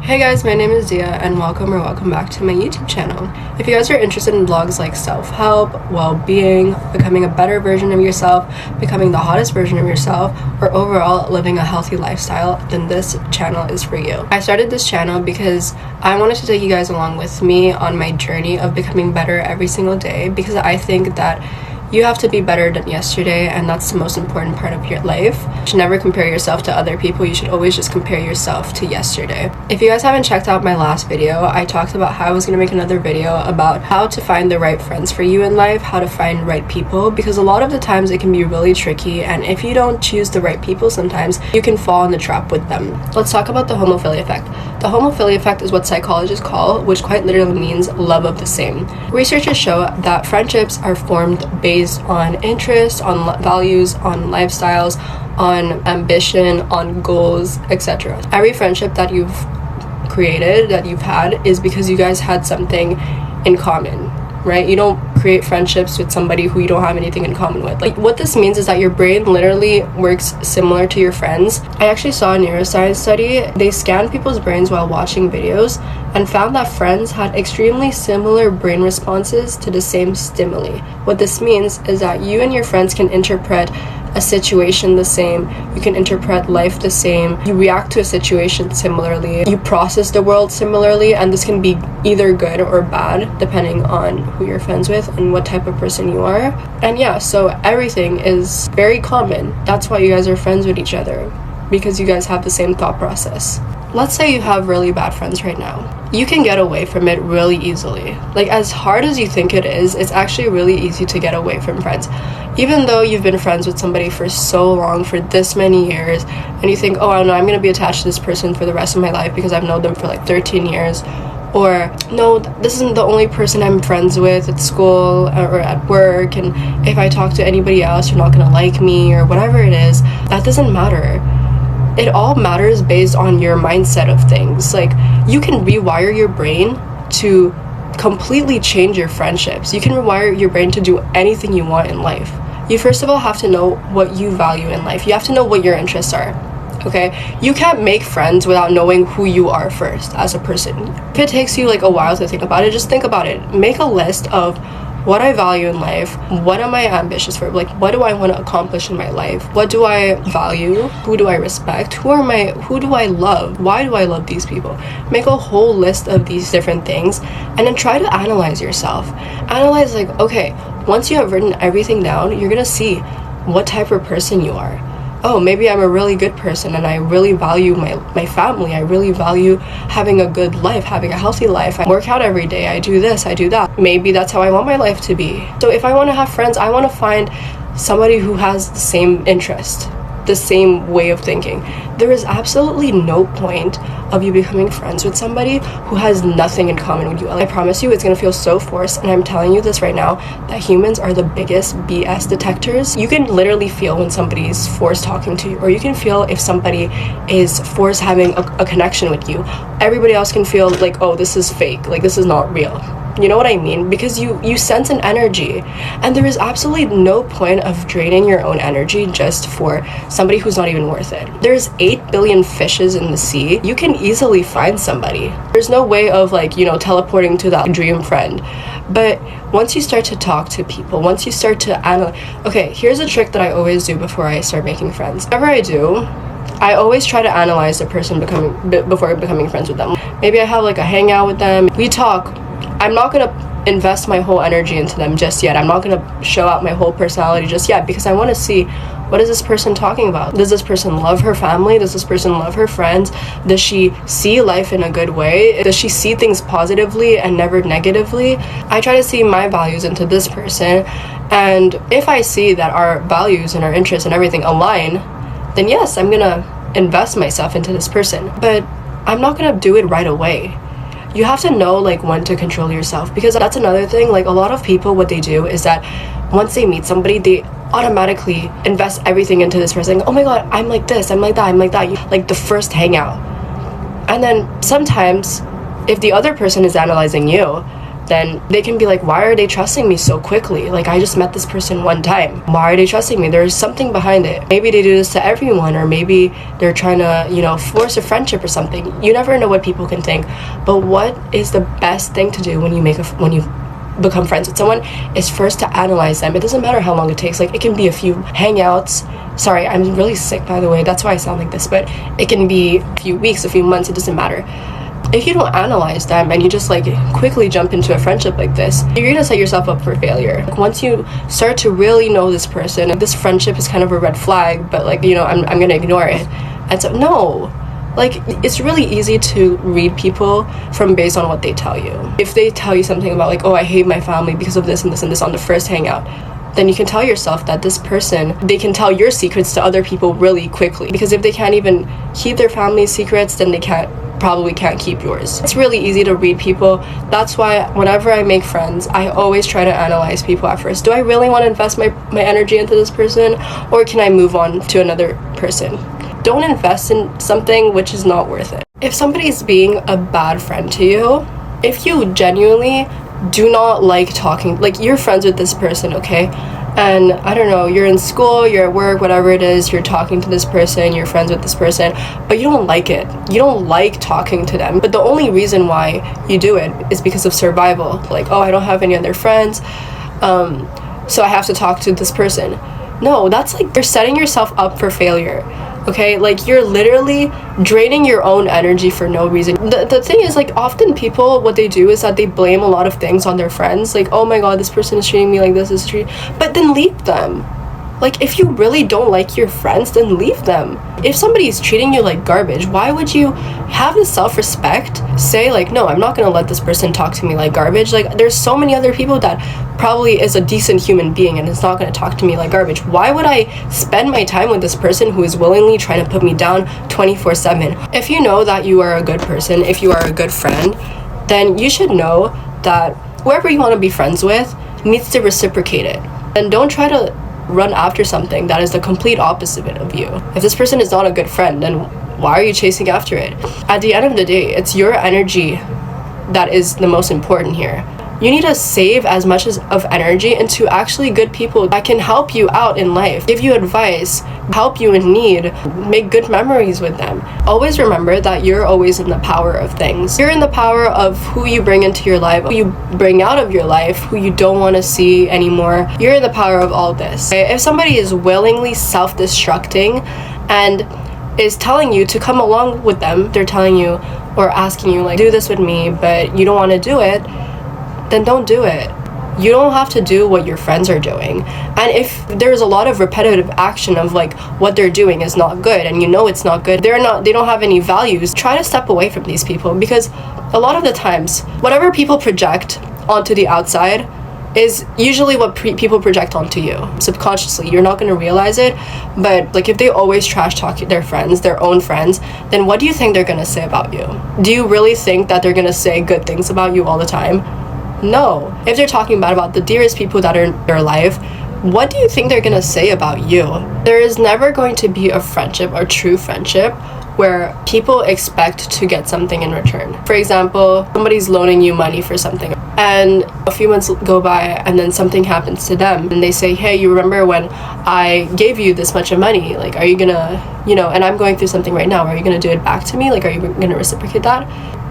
Hey guys, my name is Dia and welcome back to my YouTube channel. If you guys are interested in vlogs like self-help, well-being, becoming a better version of yourself, becoming the hottest version of yourself, or overall living a healthy lifestyle, then this channel is for you. I started this channel because I wanted to take you guys along with me on my journey of becoming better every single day, because I think that you have to be better than yesterday, and that's the most important part of your life. You should never compare yourself to other people. You should always just compare yourself to yesterday. If you guys haven't checked out my last video, I talked about how I was going to make another video about how to find the right friends for you in life, how to find right people, because a lot of the times it can be really tricky, and if you don't choose the right people, sometimes you can fall in the trap with them. Let's talk about the homophily effect. The homophily effect is what psychologists call, which quite literally means love of the same. Researchers show that friendships are formed based on interests, on values, on lifestyles, on ambition, on goals, etc. Every friendship that you've created, that you've had, is because you guys had something in common, right? You don't create friendships with somebody who you don't have anything in common with. Like, what this means is that your brain literally works similar to your friends. I actually saw a neuroscience study. They scanned people's brains while watching videos and found that friends had extremely similar brain responses to the same stimuli. What this means is that you and your friends can interpret a situation the same, you can interpret life the same, you react to a situation similarly, you process the world similarly, and this can be either good or bad depending on who you're friends with and what type of person you are. And yeah, so everything is very common. That's why you guys are friends with each other, because you guys have the same thought process. Let's say you have really bad friends right now. You can get away from it really easily. Like, as hard as you think it is, it's actually really easy to get away from friends. Even though you've been friends with somebody for so long, for this many years, and you think, oh, I know I'm going to be attached to this person for the rest of my life because I've known them for like 13 years. Or, no, this isn't the only person I'm friends with at school or at work, and if I talk to anybody else, you're not going to like me, or whatever it is. That doesn't matter. It all matters based on your mindset of things. Like, you can rewire your brain to completely change your friendships. You can rewire your brain to do anything you want in life. You first of all have to know what you value in life. You have to know what your interests are. Okay? You can't make friends without knowing who you are first as a person. If it takes you like a while to think about it, just think about it. Make a list of what I value in life, what am I ambitious for, like what do I want to accomplish in my life, what do I value, who do I respect, who do I love, why do I love these people. Make a whole list of these different things, and then try to analyze yourself. Analyze, like, okay, once you have written everything down, you're gonna see what type of person you are. Oh, maybe I'm a really good person and I really value my family. I really value having a good life, having a healthy life. I work out every day. I do this, I do that. Maybe that's how I want my life to be. So if I want to have friends, I want to find somebody who has the same interest, the same way of thinking. There is absolutely no point of you becoming friends with somebody who has nothing in common with you. I promise you, it's gonna feel so forced, and I'm telling you this right now, that humans are the biggest BS detectors. You can literally feel when somebody's forced talking to you, or you can feel if somebody is forced having a connection with you. Everybody else can feel like, oh, this is fake, like this is not real. You know what I mean? Because you sense an energy, and there is absolutely no point of draining your own energy just for somebody who's not even worth it. There's 8 billion fishes in the sea. You can easily find somebody. There's no way of, like, you know, teleporting to that dream friend. But once you start to talk to people, once you start to analyze, okay, here's a trick that I always do before I start making friends. Whatever I do, I always try to analyze the person before becoming friends with them. Maybe I have like a hangout with them, we talk. I'm not going to invest my whole energy into them just yet. I'm not going to show out my whole personality just yet, because I want to see, what is this person talking about? Does this person love her family? Does this person love her friends? Does she see life in a good way? Does she see things positively and never negatively? I try to see my values into this person, and if I see that our values and our interests and everything align, then yes, I'm going to invest myself into this person. But I'm not going to do it right away. You have to know, like, when to control yourself, because that's another thing. Like, a lot of people, what they do is that once they meet somebody, they automatically invest everything into this person. Oh my god, I'm like this, I'm like that, I'm like that. Like the first hangout. And then sometimes, if the other person is analyzing you, then they can be like, why are they trusting me so quickly? Like, I just met this person one time. Why are they trusting me? There's something behind it. Maybe they do this to everyone, or maybe they're trying to, you know, force a friendship or something. You never know what people can think. But what is the best thing to do when you become friends with someone is first to analyze them. It doesn't matter how long it takes. Like, it can be a few hangouts. Sorry, I'm really sick, by the way. That's why I sound like this. But it can be a few weeks, a few months. It doesn't matter. If you don't analyze them and you just like quickly jump into a friendship like this, you're gonna set yourself up for failure. Once you start to really know this person, this friendship is kind of a red flag, but like, you know, I'm gonna ignore it. And so, no. Like, it's really easy to read people from based on what they tell you. If they tell you something about like, oh, I hate my family because of this and this and this on the first hangout, then you can tell yourself that this person, they can tell your secrets to other people really quickly. Because if they can't even keep their family's secrets, then they probably can't keep yours. It's really easy to read people. That's why whenever I make friends, I always try to analyze people at first. Do I really want to invest my energy into this person, or can I move on to another person? Don't invest in something which is not worth it. If somebody's being a bad friend to you, if you genuinely do not like talking, like, you're friends with this person, okay? And I don't know, you're in school, you're at work, whatever it is, you're talking to this person, you're friends with this person, but you don't like it. You don't like talking to them. But the only reason why you do it is because of survival. Like, oh, I don't have any other friends, so I have to talk to this person. No, that's like, you're setting yourself up for failure. Okay, like, you're literally draining your own energy for no reason. The thing is, like, often people, what they do is that they blame a lot of things on their friends. Like, oh my god, this person is treating me like this, but then leave them. Like, if you really don't like your friends, then leave them. If somebody's treating you like garbage, why would you have the self-respect, say like, no, I'm not gonna let this person talk to me like garbage? Like, there's so many other people that probably is a decent human being and is not gonna talk to me like garbage. Why would I spend my time with this person who is willingly trying to put me down 24/7? If you know that you are a good person, if you are a good friend, then you should know that whoever you want to be friends with needs to reciprocate it. And don't try to run after something that is the complete opposite of you. If this person is not a good friend, then why are you chasing after it? At the end of the day, it's your energy that is the most important here. You need to save as much of energy into actually good people that can help you out in life, give you advice, help you in need, make good memories with them. Always remember that you're always in the power of things. You're in the power of who you bring into your life, who you bring out of your life, who you don't want to see anymore. You're in the power of all this. Okay? If somebody is willingly self-destructing and is telling you to come along with them, they're telling you or asking you like, do this with me, but you don't want to do it, then don't do it. You don't have to do what your friends are doing. And if there's a lot of repetitive action of like what they're doing is not good and you know it's not good, they don't have any values, try to step away from these people, because a lot of the times whatever people project onto the outside is usually what people project onto you subconsciously. You're not going to realize it, but like, if they always trash talk their friends, their own friends, then what do you think they're going to say about you? Do you really think that they're going to say good things about you all the time? No. If they're talking bad about the dearest people that are in their life, what do you think they're gonna say about you? There is never going to be a friendship or true friendship where people expect to get something in return. For example, somebody's loaning you money for something and a few months go by and then something happens to them and they say, hey, you remember when I gave you this much of money? Like, are you gonna, and I'm going through something right now, are you gonna do it back to me? Like, are you gonna reciprocate that?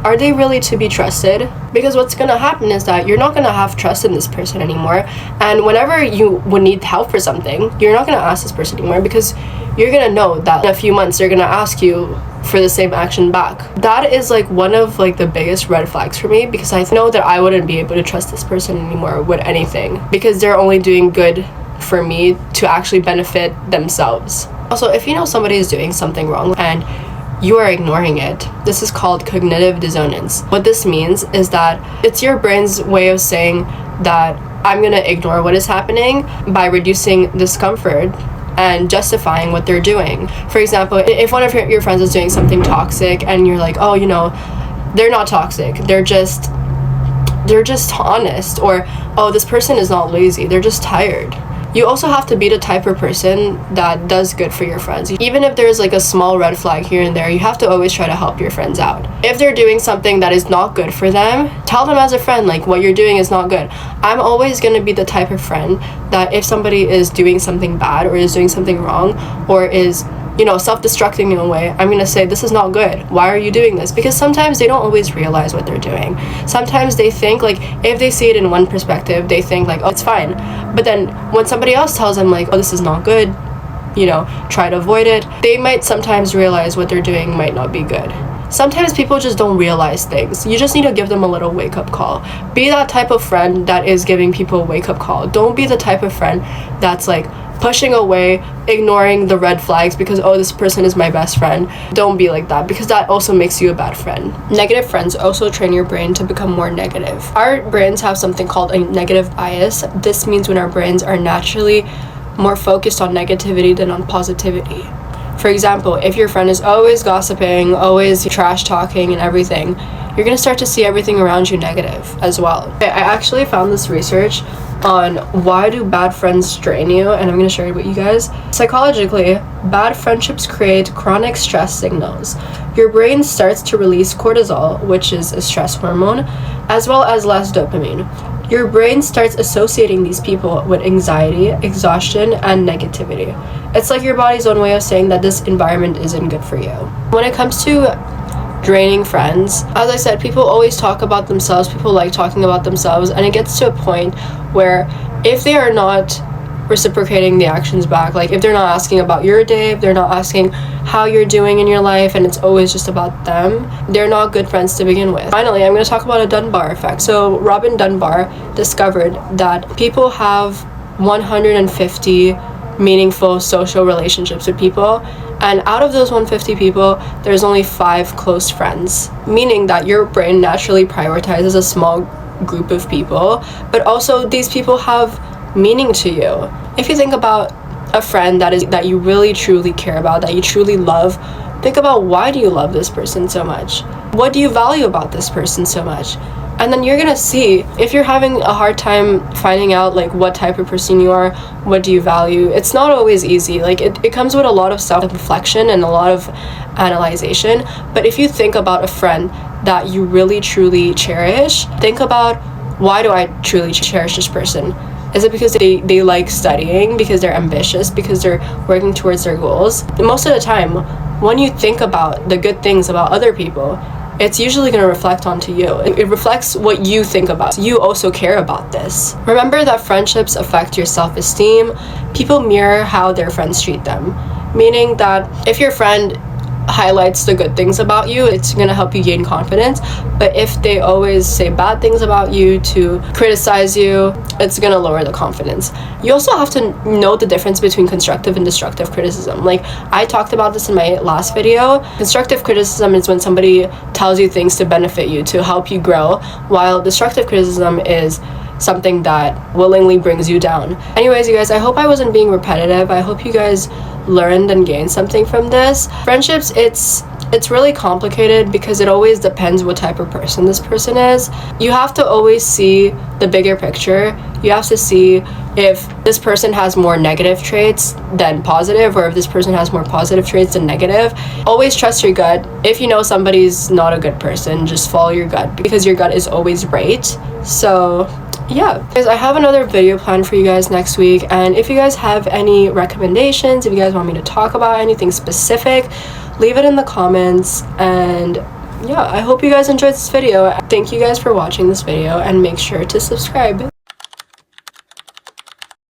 Are they really to be trusted? Because what's gonna happen is that you're not gonna have trust in this person anymore, and whenever you would need help for something, you're not gonna ask this person anymore, because you're gonna know that in a few months they're gonna ask you for the same action back. That is like one of like the biggest red flags for me, because I know that I wouldn't be able to trust this person anymore with anything, because they're only doing good for me to actually benefit themselves. Also, if you know somebody is doing something wrong and you are ignoring it, this is called cognitive dissonance. What this means is that it's your brain's way of saying that I'm gonna ignore what is happening by reducing discomfort and justifying what they're doing. For example, if one of your friends is doing something toxic and you're like, oh, they're not toxic, they're just honest, or oh, this person is not lazy, they're just tired. you also have to be the type of person that does good for your friends. Even if there's like a small red flag here and there, you have to always try to help your friends out. If they're doing something that is not good for them, tell them as a friend, like, what you're doing is not good. I'm always going to be the type of friend that if somebody is doing something bad or is doing something wrong or is, you know, self-destructing in a way, I'm gonna say, this is not good. Why are you doing this? Because sometimes they don't always realize what they're doing. Sometimes they think, like, if they see it in one perspective, they think like, oh, it's fine. But then when somebody else tells them like, oh, this is not good, you know, try to avoid it, they might sometimes realize what they're doing might not be good. Sometimes people just don't realize things. You just need to give them a little wake-up call. Be that type of friend that is giving people a wake-up call. Don't be the type of friend that's like pushing away, ignoring the red flags because, oh, this person is my best friend. Don't be like that, because that also makes you a bad friend. Negative friends also train your brain to become more negative. Our brains have something called a negative bias. This means when our brains are naturally more focused on negativity than on positivity. For example, if your friend is always gossiping, always trash talking and everything, you're gonna start to see everything around you negative as well. I actually found this research on why do bad friends drain you, and I'm gonna share it with you guys. Psychologically, bad friendships create chronic stress signals. Your brain starts to release cortisol, which is a stress hormone, as well as less dopamine. Your brain starts associating these people with anxiety, exhaustion, and negativity. It's like your body's own way of saying that this environment isn't good for you. When it comes to draining friends, as I said, people always talk about themselves. People like talking about themselves, and it gets to a point where if they are not reciprocating the actions back, like if they're not asking about your day, if they're not asking how you're doing in your life, and it's always just about them, they're not good friends to begin with. Finally, I'm going to talk about a Dunbar effect. So Robin Dunbar discovered that people have 150 meaningful social relationships with people, and out of those 150 people, there's only 5 close friends, meaning that your brain naturally prioritizes a small group of people, but also these people have meaning to you. If you think about a friend that you really truly care about, that you truly love, think about, why do you love this person so much? What do you value about this person so much? And then you're gonna see, if you're having a hard time finding out like what type of person you are, what do you value, it's not always easy. Like it comes with a lot of self-reflection and a lot of analyzation. But if you think about a friend that you really truly cherish, think about, why do I truly cherish this person? Is it because they like studying, because they're ambitious, because they're working towards their goals? And most of the time, when you think about the good things about other people, it's usually going to reflect onto you. It reflects what you think about. You also care about this. Remember that friendships affect your self-esteem. People mirror how their friends treat them. Meaning that if your friend highlights the good things about you, it's going to help you gain confidence. But if they always say bad things about you, to criticize you, it's going to lower the confidence. You also have to know the difference between constructive and destructive criticism. Like I talked about this in my last video. Constructive criticism is when somebody tells you things to benefit you, to help you grow, while destructive criticism is something that willingly brings you down. Anyways, you guys, I hope I wasn't being repetitive. I hope you guys learned and gained something from this. Friendships, it's really complicated because it always depends what type of person this person is. You have to always see the bigger picture. You have to see if this person has more negative traits than positive, or if this person has more positive traits than negative. Always trust your gut. If you know somebody's not a good person, just follow your gut, because your gut is always right. So yeah, guys, I have another video planned for you guys next week, and if you guys have any recommendations, if you guys want me to talk about anything specific, leave it in the comments. And yeah, I hope you guys enjoyed this video. Thank you guys for watching this video, and make sure to subscribe.